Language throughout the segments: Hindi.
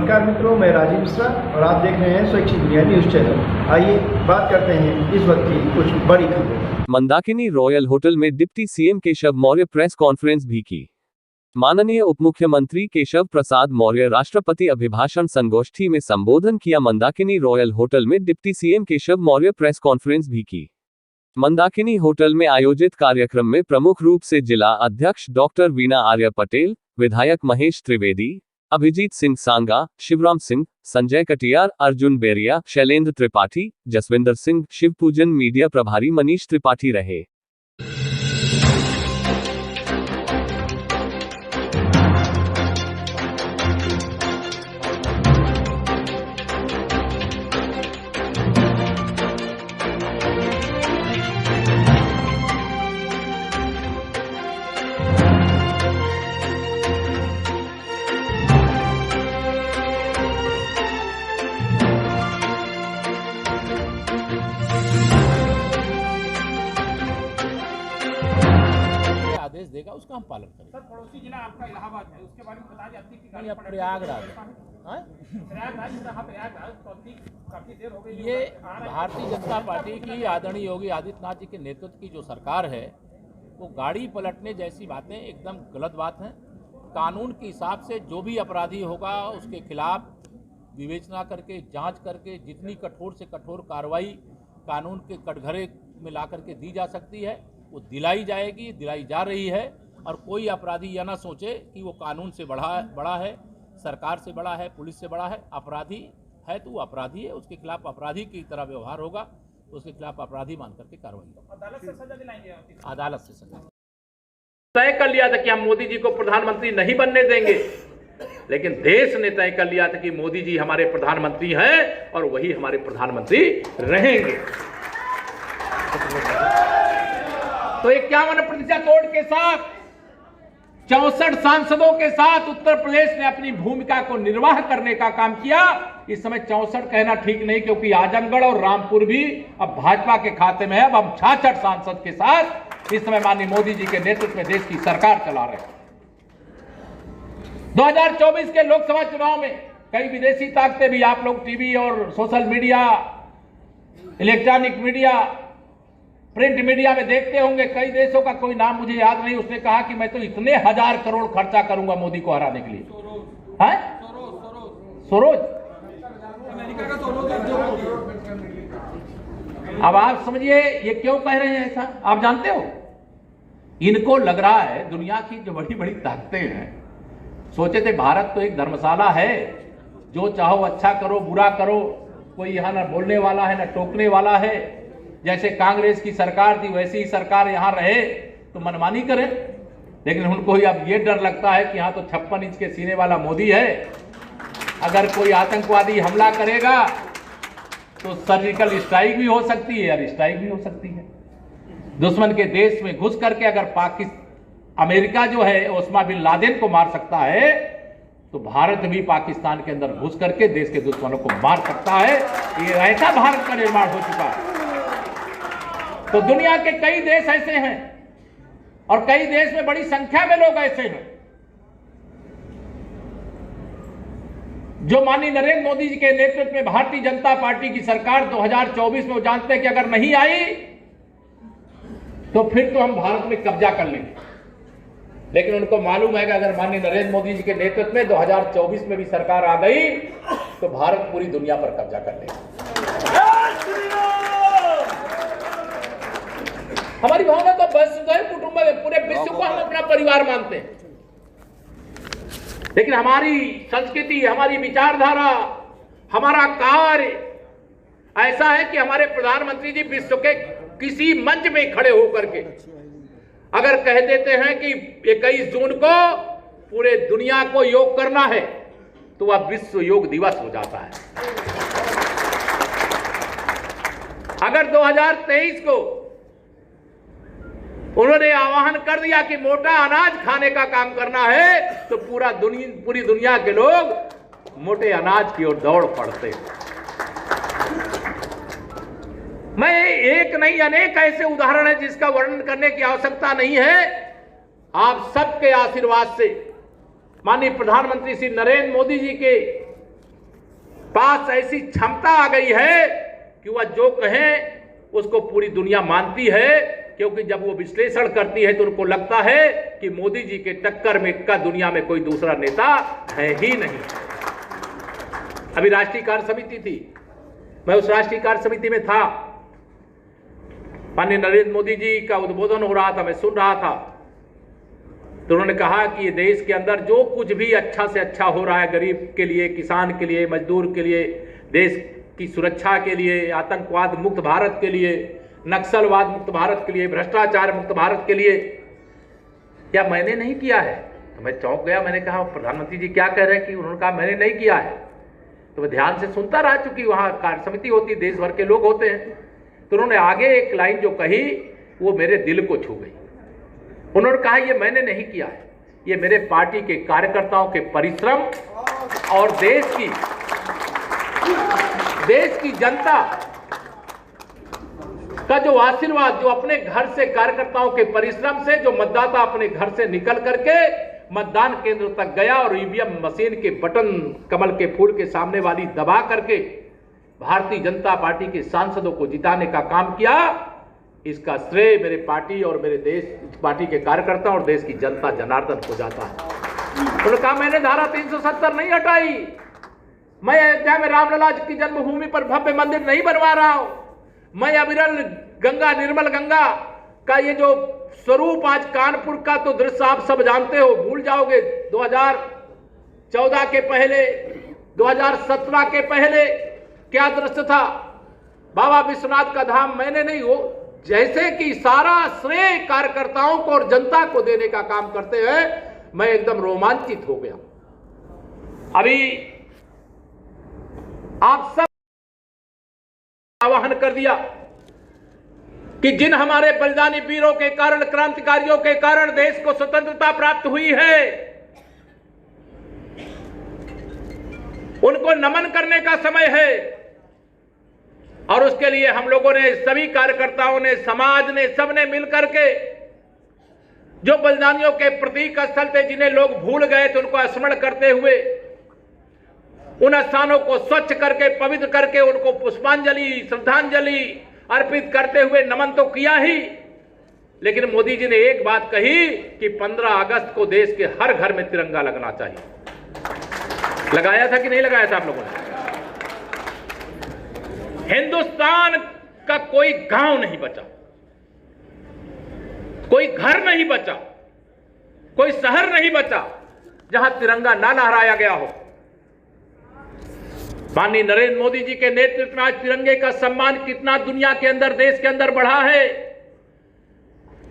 नमस्कार मित्रों, मैं राजीव मिश्रा और आप देख रहे हैं स्वैच्छिक दुनिया न्यूज चैनल। आइए बात करते हैं इस वक्त की कुछ बड़ी खबरें। मंदाकिनी रॉयल होटल में deputy CM Keshav Maurya press conference भी की। माननीय उप मुख्यमंत्री केशव प्रसाद मौर्य राष्ट्रपति अभिभाषण संगोष्ठी में संबोधन किया। मंदाकिनी रॉयल होटल में deputy CM Keshav Maurya press conference भी की। मंदाकिनी होटल में आयोजित कार्यक्रम में प्रमुख रूप से जिला अध्यक्ष डॉक्टर वीणा आर्य पटेल, विधायक महेश त्रिवेदी, अभिजीत सिंह सांगा, शिवराम सिंह, संजय कटियार, अर्जुन बेरिया, शैलेंद्र त्रिपाठी, जसविंदर सिंह, शिवपूजन मीडिया प्रभारी मनीष त्रिपाठी रहे। आदेश देगा उसका हम पालन करेंगे। सर, पड़ोसी जिला आपका इलाहाबाद है, उसके बारे में बता दें। अब की गाड़ी प्रयागराज काफी देर हो गई। ये भारतीय जनता पार्टी की आदरणीय योगी आदित्यनाथ जी के नेतृत्व की जो सरकार है वो गाड़ी पलटने जैसी बातें एकदम गलत बात हैं। कानून के हिसाब से जो भी अपराधी होगा उसके खिलाफ विवेचना करके जांच करके जितनी कठोर से कठोर कार्रवाई कानून के कटघरे में ला करके दी जा सकती है वो दिलाई जाएगी, दिलाई जा रही है। और कोई अपराधी यह ना सोचे कि वो कानून से बड़ा है, सरकार से बड़ा है, पुलिस से बड़ा है। अपराधी है तो वो अपराधी है, उसके खिलाफ अपराधी की तरह व्यवहार होगा, उसके खिलाफ अपराधी मान करके कार्रवाई होगी। अदालत से सजा दिलाएंगे? अदालत से सजा। तय कर लिया था कि हम मोदी जी को प्रधानमंत्री नहीं बनने देंगे, लेकिन देश ने तय कर लिया था कि मोदी जी हमारे प्रधानमंत्री हैं और वही हमारे प्रधानमंत्री रहेंगे। तो 51% वोट के साथ 64 सांसदों के साथ उत्तर प्रदेश ने अपनी भूमिका को निर्वाह करने का काम किया। इस समय 64 कहना ठीक नहीं, क्योंकि आजमगढ़ और रामपुर भी अब भाजपा के खाते में है। अब हम 66 सांसद के साथ इस समय माननीय मोदी जी के नेतृत्व में देश की सरकार चला रहे हैं। 2024 के लोकसभा चुनाव में कई विदेशी ताकतें भी आप लोग टीवी और social media, electronic media, print media में देखते होंगे। कई देशों का कोई नाम मुझे याद नहीं, उसने कहा कि मैं तो इतने 1000 करोड़ खर्चा करूंगा मोदी को हराने के लिए। सोरोज, अब आप समझिए ये क्यों कह रहे हैं ऐसा। आप जानते हो, इनको लग रहा है दुनिया की जो बड़ी बड़ी ताकतें हैं सोचे थे भारत तो एक धर्मशाला है, जो चाहो अच्छा करो बुरा करो, कोई यहां ना बोलने वाला है ना टोकने वाला है। जैसे कांग्रेस की सरकार थी वैसी ही सरकार यहां रहे तो मनमानी करे। लेकिन उनको अब ये डर लगता है कि यहां तो 56 इंच के सीने वाला मोदी है, अगर कोई आतंकवादी हमला करेगा तो सर्जिकल स्ट्राइक भी हो सकती है, एयर स्ट्राइक भी हो सकती है। दुश्मन के देश में घुस करके अगर अमेरिका जो है ओसामा बिन लादेन को मार सकता है तो भारत भी पाकिस्तान के अंदर घुस करके देश के दुश्मनों को मार सकता है। ये ऐसा भारत का निर्माण हो चुका है। तो दुनिया के कई देश ऐसे हैं और कई देश में बड़ी संख्या में लोग ऐसे हैं जो माननीय नरेंद्र मोदी जी के नेतृत्व में भारतीय जनता पार्टी की सरकार 2024 में वो जानते हैं कि अगर नहीं आई तो फिर तो हम भारत में कब्जा कर लेंगे। लेकिन उनको मालूम है कि अगर माननीय नरेंद्र मोदी जी के नेतृत्व में 2024 में भी सरकार आ गई तो भारत पूरी दुनिया पर कब्जा कर लेगा। हमारी भावना तो वसुधैव कुटुंबकम, पूरे विश्व को हम अपना परिवार मानते हैं। लेकिन हमारी संस्कृति, हमारी विचारधारा, हमारा कार्य ऐसा है कि हमारे प्रधानमंत्री जी विश्व के किसी मंच में खड़े होकर के अगर कह देते हैं कि 21 जून को पूरे दुनिया को योग करना है तो वह विश्व योग दिवस हो जाता है। अगर 2023 को उन्होंने आह्वान कर दिया कि मोटा अनाज खाने का काम करना है तो पूरी दुनिया के लोग मोटे अनाज की ओर दौड़ पड़ते। मैं एक नहीं अनेक ऐसे उदाहरण है जिसका वर्णन करने की आवश्यकता नहीं है। आप सबके आशीर्वाद से माननीय प्रधानमंत्री श्री नरेंद्र मोदी जी के पास ऐसी क्षमता आ गई है कि वह जो कहें उसको पूरी दुनिया मानती है, क्योंकि जब वो विश्लेषण करती है तो उनको लगता है कि मोदी जी के टक्कर में का दुनिया में कोई दूसरा नेता है ही नहीं। अभी राष्ट्रीय कार्य समिति थी, मैं उस राष्ट्रीय कार्य समिति में था, माननीय नरेंद्र मोदी जी का उद्बोधन हो रहा था, मैं सुन रहा था। तो उन्होंने कहा कि ये देश के अंदर जो कुछ भी अच्छा से अच्छा हो रहा है, गरीब के लिए, किसान के लिए, मजदूर के लिए, देश की सुरक्षा के लिए, आतंकवाद मुक्त भारत के लिए, नक्सलवाद मुक्त भारत के लिए, भ्रष्टाचार मुक्त भारत के लिए, क्या मैंने नहीं किया है? तो मैं चौंक गया। मैंने कहा प्रधानमंत्री जी क्या कह रहे हैं? कि उन्होंने कहा मैंने नहीं किया है। तो मैं ध्यान से सुनता रहा, चूंकि वहां कार्य समिति होती, देश भर के लोग होते हैं। तो उन्होंने आगे एक लाइन जो कही वो मेरे दिल को छू गई। उन्होंने कहा ये मैंने नहीं किया है, ये मेरे पार्टी के कार्यकर्ताओं के परिश्रम और देश की जनता का जो आशीर्वाद, जो अपने घर से कार्यकर्ताओं के परिश्रम से जो मतदाता अपने घर से निकल करके मतदान केंद्र तक गया और ईवीएम मशीन के बटन कमल के फूल के सामने वाली दबा करके भारतीय जनता पार्टी के सांसदों को जिताने का काम किया, इसका श्रेय मेरे पार्टी और मेरे देश पार्टी के कार्यकर्ता और देश की जनता जनार्दन को जाता है। उन्होंने कहा मैंने धारा 370 नहीं हटाई, मैं अयोध्या में रामलला की जन्मभूमि पर भव्य मंदिर नहीं बनवा रहा हूं, मैं अविरल गंगा, निर्मल गंगा का ये जो स्वरूप आज कानपुर का तो दृश्य आप सब जानते हो, भूल जाओगे। 2014 के पहले, 2017 के पहले क्या दृश्य था? बाबा विश्वनाथ का धाम मैंने नहीं हो, जैसे कि सारा श्रेय कार्यकर्ताओं को और जनता को देने का काम करते हैं, मैं एकदम रोमांचित हो गया। अभी आप सब आह्वान कर दिया कि जिन हमारे बलिदानी वीरों के कारण, क्रांतिकारियों के कारण देश को स्वतंत्रता प्राप्त हुई है, उनको नमन करने का समय है। और उसके लिए हम लोगों ने, सभी कार्यकर्ताओं ने, समाज ने, सबने मिलकर के जो बलिदानियों के प्रतीक स्थल थे जिन्हें लोग भूल गए थे, उनको स्मरण करते हुए उन स्थानों को स्वच्छ करके, पवित्र करके, उनको पुष्पांजलि, श्रद्धांजलि अर्पित करते हुए नमन तो किया ही, लेकिन मोदी जी ने एक बात कही कि 15 अगस्त को देश के हर घर में तिरंगा लगना चाहिए। लगाया था कि नहीं लगाया था आप लोगों ने? हिंदुस्तान का कोई गांव नहीं बचा, कोई घर नहीं बचा, कोई शहर नहीं बचा जहां तिरंगा ना लहराया गया हो। माननीय नरेंद्र मोदी जी के नेतृत्व में आज तिरंगे का सम्मान कितना दुनिया के अंदर, देश के अंदर बढ़ा है।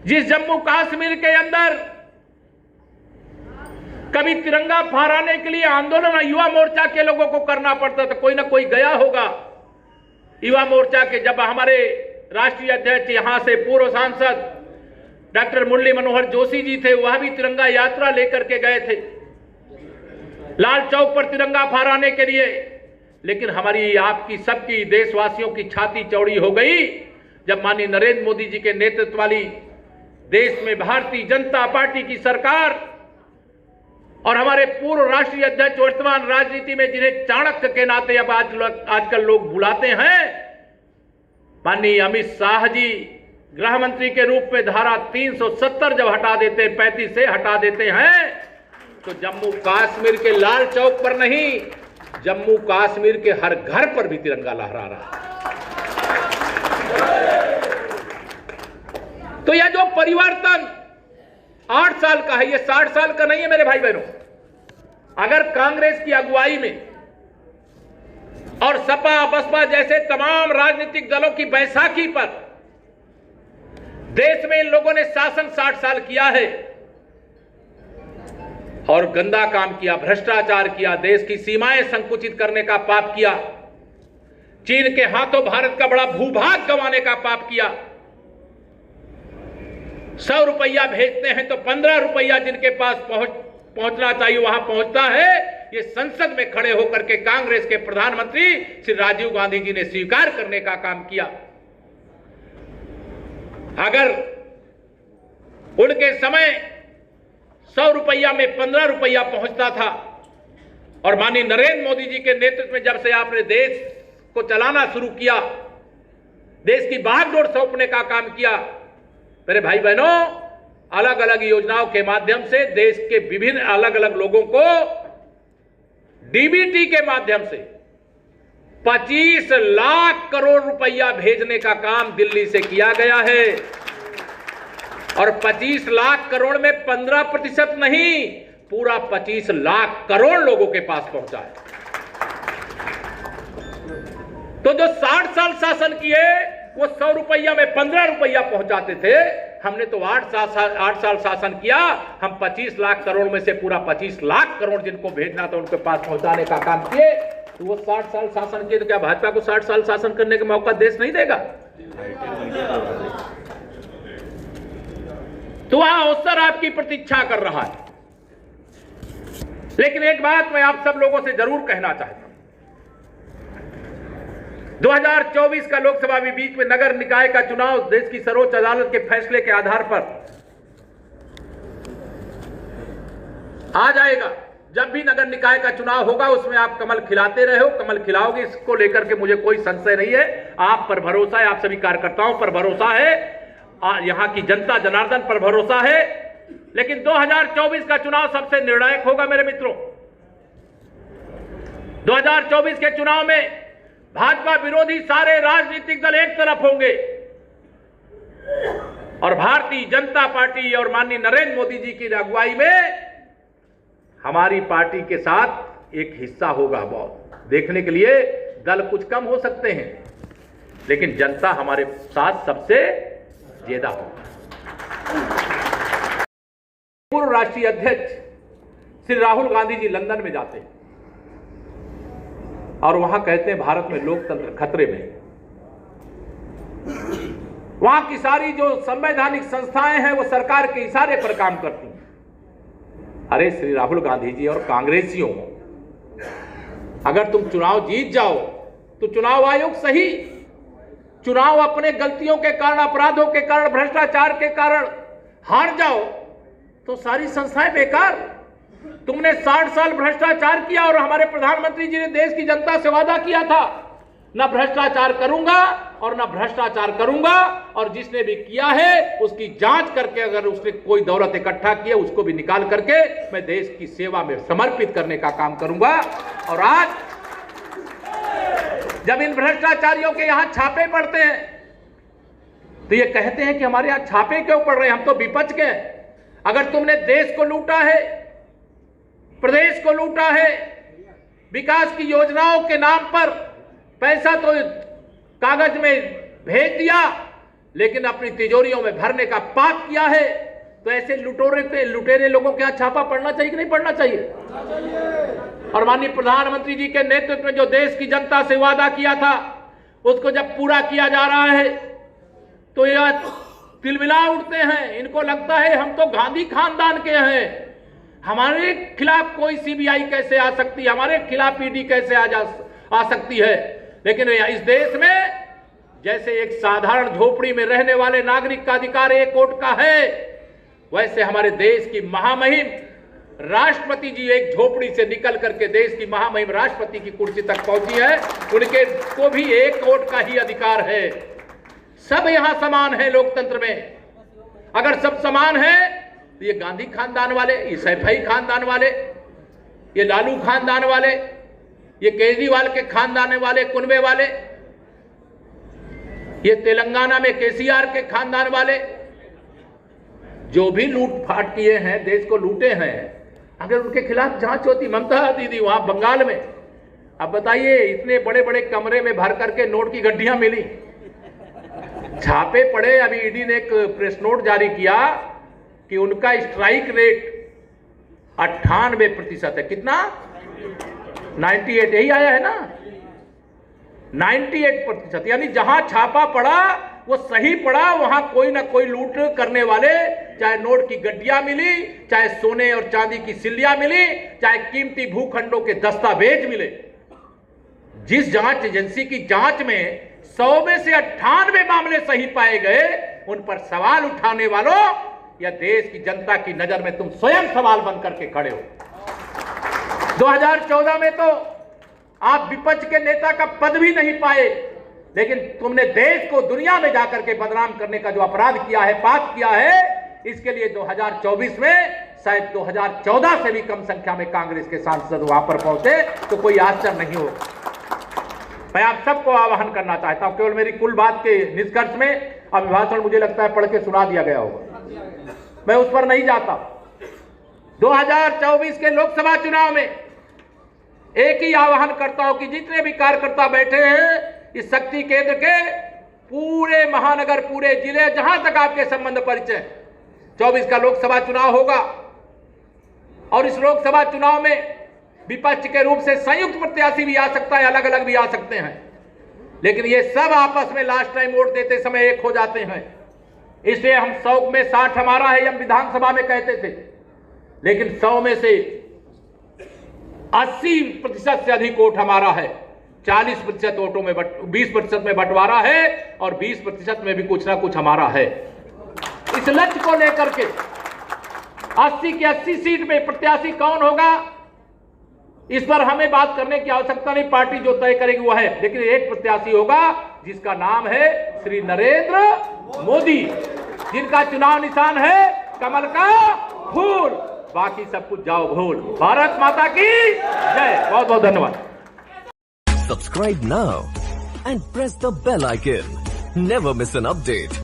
जिस जम्मू कश्मीर के अंदर कभी तिरंगा फहराने के लिए आंदोलन युवा मोर्चा के लोगों को करना पड़ता था, कोई ना कोई गया होगा युवा मोर्चा के। जब हमारे राष्ट्रीय अध्यक्ष यहां से पूर्व सांसद डॉक्टर मुरली मनोहर जोशी जी थे, वह भी तिरंगा यात्रा लेकर के गए थे लाल चौक पर तिरंगा फहराने के लिए। लेकिन हमारी, आपकी, सबकी, देशवासियों की छाती चौड़ी हो गई जब माननीय नरेंद्र मोदी जी के नेतृत्व वाली देश में भारतीय जनता पार्टी की सरकार और हमारे पूर्व राष्ट्रीय अध्यक्ष वर्तमान राजनीति में जिन्हें चाणक्य के नाते अब आजकल लोग बुलाते हैं, माननीय अमित शाह जी गृह मंत्री के रूप में धारा 370 जब हटा देते हैं, 35 से हटा देते हैं, तो जम्मू कश्मीर के लाल चौक पर नहीं, जम्मू कश्मीर के हर घर पर भी तिरंगा लहरा रहा है। तो यह जो परिवर्तन 8 साल का है, यह 60 साल का नहीं है मेरे भाई बहनों। अगर कांग्रेस की अगुवाई में और सपा बसपा जैसे तमाम राजनीतिक दलों की बैसाखी पर देश में इन लोगों ने शासन 60 साल किया है और गंदा काम किया, भ्रष्टाचार किया, देश की सीमाएं संकुचित करने का पाप किया, चीन के हाथों भारत का बड़ा भूभाग गंवाने का पाप किया। 100 रुपया भेजते हैं तो 15 रुपया जिनके पास पहुंचना चाहिए वहां पहुंचता है। ये संसद में खड़े होकर के कांग्रेस के प्रधानमंत्री श्री राजीव गांधी जी ने स्वीकार करने का काम किया। अगर उनके समय 100 रुपया में 15 रुपया पहुंचता था और माननीय नरेंद्र मोदी जी के नेतृत्व में जब से आपने देश को चलाना शुरू किया, देश की बागडोर सौंपने का काम किया, मेरे भाई बहनों, अलग अलग योजनाओं के माध्यम से देश के विभिन्न अलग अलग लोगों को डीबीटी के माध्यम से 25 लाख करोड़ रुपया भेजने का काम दिल्ली से किया गया है। और 25 लाख करोड़ में 15% नहीं, पूरा 25 लाख करोड़ लोगों के पास पहुंचा है। तो जो 60 साल शासन किए वो 100 रुपया में 15 रुपया पहुंचाते थे। हमने तो 8 साल शासन किया, हम 25 लाख करोड़ में से पूरा 25 लाख करोड़ जिनको भेजना था उनके पास पहुंचाने का काम किए। तो वो 60 साल शासन किए, तो क्या भाजपा को 60 साल शासन करने का मौका देश नहीं देगा? तो वहां अवसर आपकी प्रतीक्षा कर रहा है। लेकिन एक बात मैं आप सब लोगों से जरूर कहना चाहता हूं, 2024 का लोकसभा में बीच में नगर निकाय का चुनाव देश की सर्वोच्च अदालत के फैसले के आधार पर आ जाएगा। जब भी नगर निकाय का चुनाव होगा उसमें आप कमल खिलाते रहे हो, कमल खिलाओगे, इसको लेकर के मुझे कोई संशय नहीं है। आप पर भरोसा है, आप सभी कार्यकर्ताओं पर भरोसा है, यहां की जनता जनार्दन पर भरोसा है। लेकिन 2024 का चुनाव सबसे निर्णायक होगा मेरे मित्रों। 2024 के चुनाव में भाजपा विरोधी सारे राजनीतिक दल एक तरफ होंगे और भारतीय जनता पार्टी और माननीय नरेंद्र मोदी जी की अगुवाई में हमारी पार्टी के साथ एक हिस्सा होगा। बहुत देखने के लिए दल कुछ कम हो सकते हैं, लेकिन जनता हमारे साथ सबसे ज्यादा होगा। पूर्व राष्ट्रीय अध्यक्ष श्री राहुल गांधी जी लंदन में जाते हैं और वहां कहते हैं भारत में लोकतंत्र खतरे में। वहां की सारी जो संवैधानिक संस्थाएं हैं वो सरकार के इशारे पर काम करती हैं। अरे श्री राहुल गांधी जी और कांग्रेसियों, अगर तुम चुनाव जीत जाओ तो चुनाव आयोग सही, चुनाव अपने गलतियों के कारण, अपराधों के कारण, भ्रष्टाचार के कारण हार जाओ तो सारी संस्थाएं बेकार। तुमने 60 साल भ्रष्टाचार किया और हमारे प्रधानमंत्री जी ने देश की जनता से वादा किया था, न भ्रष्टाचार करूंगा और न भ्रष्टाचार करूंगा, और जिसने भी किया है उसकी जांच करके अगर उसने कोई दौलत इकट्ठा किया उसको भी निकाल करके मैं देश की सेवा में समर्पित करने का काम करूंगा। और आज जब इन भ्रष्टाचारियों के यहां छापे पड़ते हैं तो ये कहते हैं कि हमारे यहां छापे क्यों पड़ रहे हैं, हम तो विपक्ष के हैं। अगर तुमने देश को लूटा है, प्रदेश को लूटा है, विकास की योजनाओं के नाम पर पैसा तो कागज में भेज दिया लेकिन अपनी तिजोरियों में भरने का पाप किया है, तो ऐसे लुटेरे लोगों के यहां छापा पड़ना चाहिए कि नहीं पड़ना चाहिए? और माननीय प्रधानमंत्री जी के नेतृत्व में जो देश की जनता से वादा किया था उसको जब पूरा किया जा रहा है तो यह तिलमिला उठते हैं। इनको लगता है हम तो गांधी खानदान के हैं, हमारे खिलाफ कोई सीबीआई कैसे आ सकती है, हमारे खिलाफ ईडी कैसे आ सकती है। लेकिन इस देश में जैसे एक साधारण झोपड़ी में रहने वाले नागरिक का अधिकार एक वोट का है, वैसे हमारे देश की महामहिम राष्ट्रपति जी एक झोपड़ी से निकल करके देश की महामहिम राष्ट्रपति की कुर्सी तक पहुंची है, उनके को भी एक वोट का ही अधिकार है। सब यहां समान है लोकतंत्र में। अगर सब समान है तो ये गांधी खानदान वाले, ये सैफई खानदान वाले, ये लालू खानदान वाले, ये केजरीवाल के खानदान वाले, कुनबे वाले, ये तेलंगाना में केसीआर के खानदान वाले, जो भी लूटपाट किए हैं, देश को लूटे हैं, अगर उनके खिलाफ जांच होती, ममता दीदी वहां बंगाल में, अब बताइए इतने बड़े बड़े कमरे में भर करके नोट की गड्डियां मिली, छापे पड़े। अभी ईडी ने एक प्रेस नोट जारी किया कि उनका स्ट्राइक रेट 98% है। कितना? 98, यही आया है ना, 98%। यानी जहां छापा पड़ा वो सही पड़ा, वहां कोई ना कोई लूट करने वाले, चाहे नोट की गड्डियां मिली, चाहे सोने और चांदी की सिल्लियां मिली, चाहे कीमती भूखंडों के दस्तावेज मिले। जिस जांच एजेंसी की जांच में 100 में से 98 मामले सही पाए गए, उन पर सवाल उठाने वालों या देश की जनता की नजर में तुम स्वयं सवाल बन करके खड़े हो। 2014 में तो आप विपक्ष के नेता का पद भी नहीं पाए, लेकिन तुमने देश को दुनिया में जाकर के बदनाम करने का जो अपराध किया है, पाप किया है, इसके लिए 2024 में शायद 2014 से भी कम संख्या में कांग्रेस के सांसद वहां पर पहुंचे तो कोई आश्चर्य नहीं होगा। मैं आप सबको आह्वान करना चाहता हूं, केवल मेरी कुल बात के निष्कर्ष में अभिभाषण मुझे लगता है पढ़ के सुना दिया गया होगा, मैं उस पर नहीं जाता। 2024 के लोकसभा चुनाव में एक ही आह्वान करता हूं कि जितने भी कार्यकर्ता बैठे हैं इस शक्ति केंद्र के पूरे महानगर, पूरे जिले, जहां तक आपके संबंध परिचय, 24 का लोकसभा चुनाव होगा और इस लोकसभा चुनाव में विपक्ष के रूप से संयुक्त प्रत्याशी भी आ सकता है, अलग अलग भी आ सकते हैं, लेकिन ये सब आपस में लास्ट टाइम वोट देते समय एक हो जाते हैं। इसलिए हम 100 में 60 हमारा है, हम विधानसभा में कहते थे, लेकिन 100 में से 80% से अधिक वोट हमारा है। 40% वोटों में 20% में बंटवारा है और 20% में भी कुछ ना कुछ हमारा है। इस लक्ष्य को लेकर के 80 की 80 सीट में प्रत्याशी कौन होगा, इस पर हमें बात करने की आवश्यकता नहीं, पार्टी जो तय करेगी वो है, लेकिन एक प्रत्याशी होगा जिसका नाम है श्री नरेंद्र मोदी, जिनका चुनाव निशान है कमल का फूल, बाकी सब कुछ जाओ भूल। भारत माता की जय। बहुत बहुत धन्यवाद। Subscribe now and press the bell icon. Never miss an update.